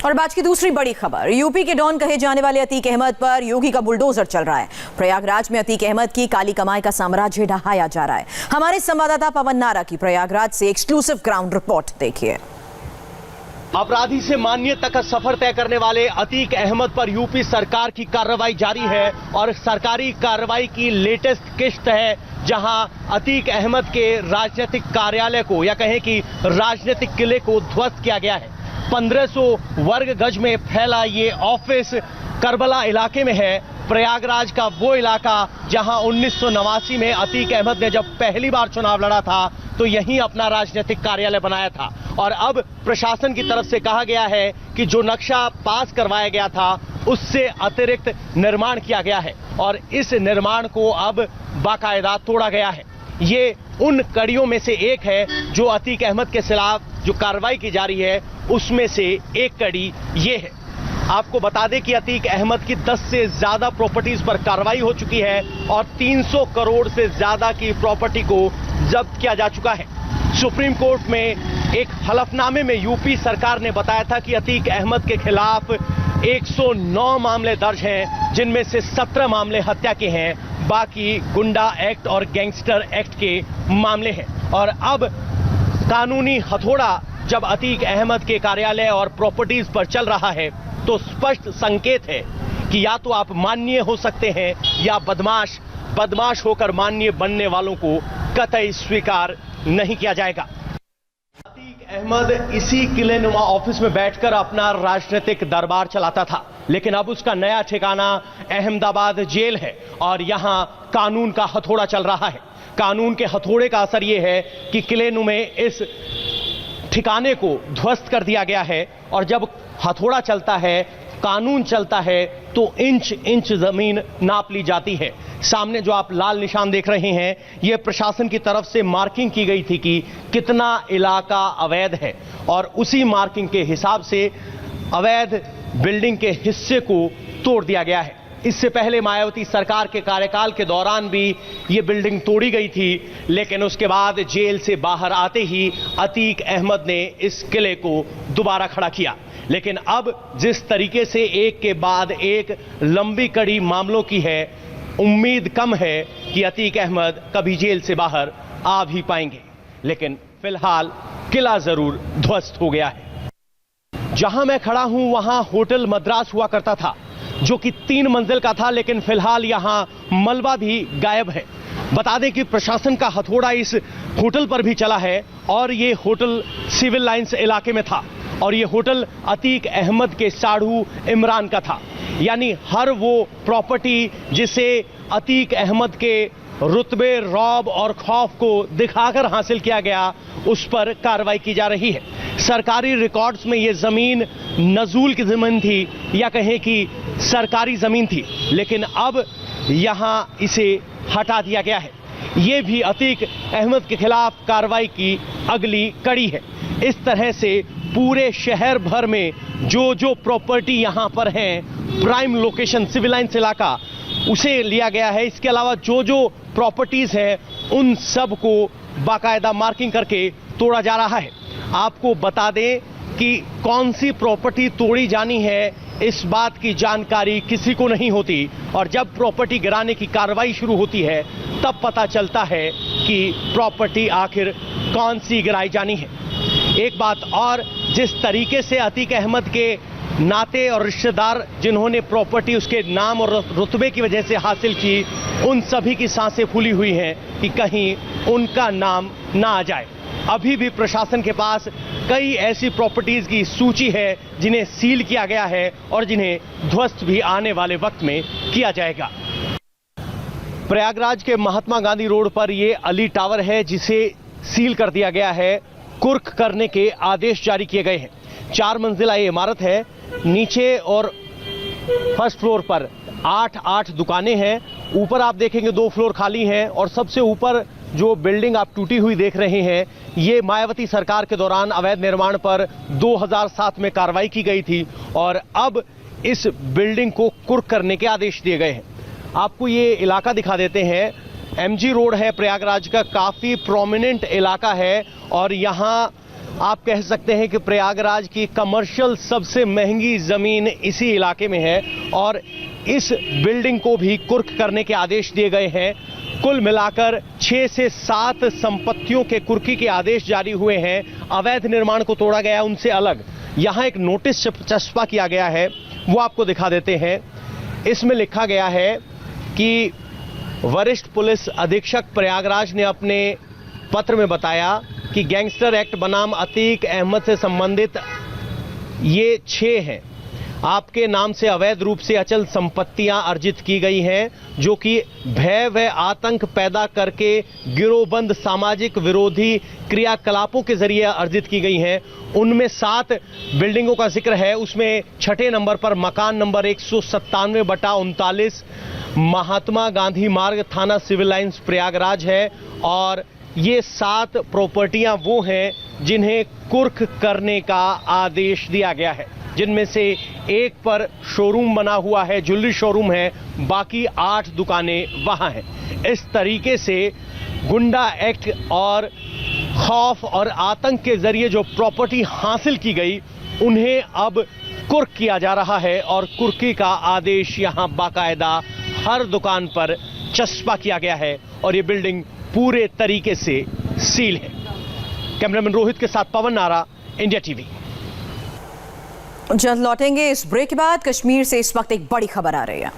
और आज की दूसरी बड़ी खबर, यूपी के डॉन कहे जाने वाले अतीक अहमद पर योगी का बुलडोजर चल रहा है। प्रयागराज में अतीक अहमद की काली कमाई का साम्राज्य ढहाया जा रहा है। हमारे संवाददाता पवन नारा की प्रयागराज से एक्सक्लूसिव ग्राउंड रिपोर्ट देखिए। अपराधी से माननीय तक का सफर तय करने वाले अतीक अहमद पर यूपी सरकार की कार्रवाई जारी है और सरकारी कार्रवाई की लेटेस्ट किस्त है, जहां अतीक अहमद के राजनीतिक कार्यालय को या कहें कि राजनीतिक किले को ध्वस्त किया गया है। 1500 वर्ग गज में फैला ये ऑफिस करबला इलाके में है। प्रयागराज का वो इलाका जहां 1989 में अतीक अहमद ने जब पहली बार चुनाव लड़ा था तो यहीं अपना राजनीतिक कार्यालय बनाया था और अब प्रशासन की तरफ से कहा गया है कि जो नक्शा पास करवाया गया था उससे अतिरिक्त निर्माण किया गया है और इस निर्माण को अब बाकायदा तोड़ा गया है। ये उन कड़ियों में से एक है जो अतीक अहमद के खिलाफ जो कार्रवाई की जा रही है उसमें से एक कड़ी ये है। आपको बता दें कि अतीक अहमद की 10 से ज्यादा प्रॉपर्टीज पर कार्रवाई हो चुकी है और 300 करोड़ से ज्यादा की प्रॉपर्टी को जब्त किया जा चुका है। सुप्रीम कोर्ट में एक हलफनामे में यूपी सरकार ने बताया था कि अतीक अहमद के खिलाफ 109 मामले दर्ज हैं, जिनमें से 17 मामले हत्या के हैं, बाकी गुंडा एक्ट और गैंगस्टर एक्ट के मामले हैं। और अब कानूनी हथौड़ा जब अतीक अहमद के कार्यालय और प्रॉपर्टीज पर चल रहा है तो स्पष्ट संकेत है कि या तो आप माननीय हो सकते हैं या बदमाश होकर माननीय बनने वालों को कतई स्वीकार नहीं किया जाएगा। अतीक अहमद इसी किलेनुमा ऑफिस में बैठकर अपना राजनीतिक दरबार चलाता था, लेकिन अब उसका नया ठिकाना अहमदाबाद जेल है और यहां कानून का हथौड़ा चल रहा है। कानून के हथौड़े का असर यह है कि किलेनुमे इस ठिकाने को ध्वस्त कर दिया गया है और जब हथौड़ा चलता है, कानून चलता है, तो इंच इंच जमीन नाप ली जाती है। सामने जो आप लाल निशान देख रहे हैं, यह प्रशासन की तरफ से मार्किंग की गई थी कि कितना इलाका अवैध है और उसी मार्किंग के हिसाब से अवैध बिल्डिंग के हिस्से को तोड़ दिया गया है। इससे पहले मायावती सरकार के कार्यकाल के दौरान भी ये बिल्डिंग तोड़ी गई थी, लेकिन उसके बाद जेल से बाहर आते ही अतीक अहमद ने इस किले को दोबारा खड़ा किया। लेकिन अब जिस तरीके से एक के बाद एक लंबी कड़ी मामलों की है, उम्मीद कम है कि अतीक अहमद कभी जेल से बाहर आ भी पाएंगे। लेकिन फिलहाल किला जरूर ध्वस्त हो गया है। जहां मैं खड़ा हूं वहां होटल मद्रास हुआ करता था, जो कि 3 मंजिल का था, लेकिन फिलहाल यहां मलबा भी गायब है। बता दें कि प्रशासन का हथौड़ा इस होटल पर भी चला है और ये होटल सिविल लाइंस इलाके में था और ये होटल अतीक अहमद के साढ़ू इमरान का था। यानी हर वो प्रॉपर्टी जिसे अतीक अहमद के रुतबे, रौब और खौफ को दिखाकर हासिल किया गया, उस पर कार्रवाई की जा रही है। सरकारी रिकॉर्ड्स में ये जमीन नजूल की जमीन थी या कहें कि सरकारी जमीन थी, लेकिन अब यहां इसे हटा दिया गया है। ये भी अतीक अहमद के खिलाफ कार्रवाई की अगली कड़ी है। इस तरह से पूरे शहर भर में जो प्रॉपर्टी यहां पर हैं, प्राइम लोकेशन सिविल लाइंस इलाका, उसे लिया गया है। इसके अलावा जो प्रॉपर्टीज है उन सब को बाकायदा मार्किंग करके तोड़ा जा रहा है। आपको बता दें कि कौन सी प्रॉपर्टी तोड़ी जानी है, इस बात की जानकारी किसी को नहीं होती और जब प्रॉपर्टी गिराने की कार्रवाई शुरू होती है तब पता चलता है कि प्रॉपर्टी आखिर कौन सी गिराई जानी है। एक बात और, जिस तरीके से अतीक अहमद के नाते और रिश्तेदार जिन्होंने प्रॉपर्टी उसके नाम और रुतबे की वजह से हासिल की, उन सभी की सांसें फूली हुई हैं कि कहीं उनका नाम ना आ जाए। अभी भी प्रशासन के पास कई ऐसी प्रॉपर्टीज की सूची है जिन्हें सील किया गया है और जिन्हें ध्वस्त भी आने वाले वक्त में किया जाएगा। प्रयागराज के महात्मा गांधी रोड पर ये अली टावर है जिसे सील कर दिया गया है। कुर्क करने के आदेश जारी किए गए हैं। 4 मंजिला ये इमारत है। नीचे और फर्स्ट फ्लोर पर 8 दुकानें हैं। ऊपर आप देखेंगे 2 फ्लोर खाली हैं और सबसे ऊपर जो बिल्डिंग आप टूटी हुई देख रहे हैं, ये मायावती सरकार के दौरान अवैध निर्माण पर 2007 में कार्रवाई की गई थी और अब इस बिल्डिंग को कुर्क करने के आदेश दिए गए हैं। आपको ये इलाका दिखा देते हैं। एमजी रोड है प्रयागराज का, काफी प्रोमिनेंट इलाका है और यहाँ आप कह सकते हैं कि प्रयागराज की कमर्शियल सबसे महंगी जमीन इसी इलाके में है और इस बिल्डिंग को भी कुर्क करने के आदेश दिए गए हैं। कुल मिलाकर 6 से 7 संपत्तियों के कुर्की के आदेश जारी हुए हैं। अवैध निर्माण को तोड़ा गया है, उनसे अलग यहां एक नोटिस चस्पा किया गया है, वो आपको दिखा देते हैं। इसमें लिखा गया है कि वरिष्ठ पुलिस अधीक्षक प्रयागराज ने अपने पत्र में बताया कि गैंगस्टर एक्ट बनाम अतीक अहमद से संबंधित ये 6 हैं। आपके नाम से अवैध रूप से अचल संपत्तियां अर्जित की गई हैं, जो कि भय व आतंक पैदा करके गिरोहबंद सामाजिक विरोधी क्रियाकलापों के जरिए अर्जित की गई हैं। उनमें 7 बिल्डिंगों का जिक्र है। उसमें 6ठे नंबर पर मकान नंबर 197/39 महात्मा गांधी मार्ग, थाना सिविल लाइंस प्रयागराज है। और ये 7 प्रॉपर्टियां वो हैं जिन्हें कुर्क करने का आदेश दिया गया है, जिनमें से एक पर शोरूम बना हुआ है, ज्वेलरी शोरूम है, बाकी 8 दुकानें वहां हैं। इस तरीके से गुंडा एक्ट और खौफ और आतंक के जरिए जो प्रॉपर्टी हासिल की गई, उन्हें अब कुर्क किया जा रहा है और कुर्की का आदेश यहां बाकायदा हर दुकान पर चस्पा किया गया है और ये बिल्डिंग पूरे तरीके से सील है। कैमरामैन रोहित के साथ पवन नारा, इंडिया टीवी। जल्द लौटेंगे इस ब्रेक के बाद। कश्मीर से इस वक्त एक बड़ी खबर आ रही है।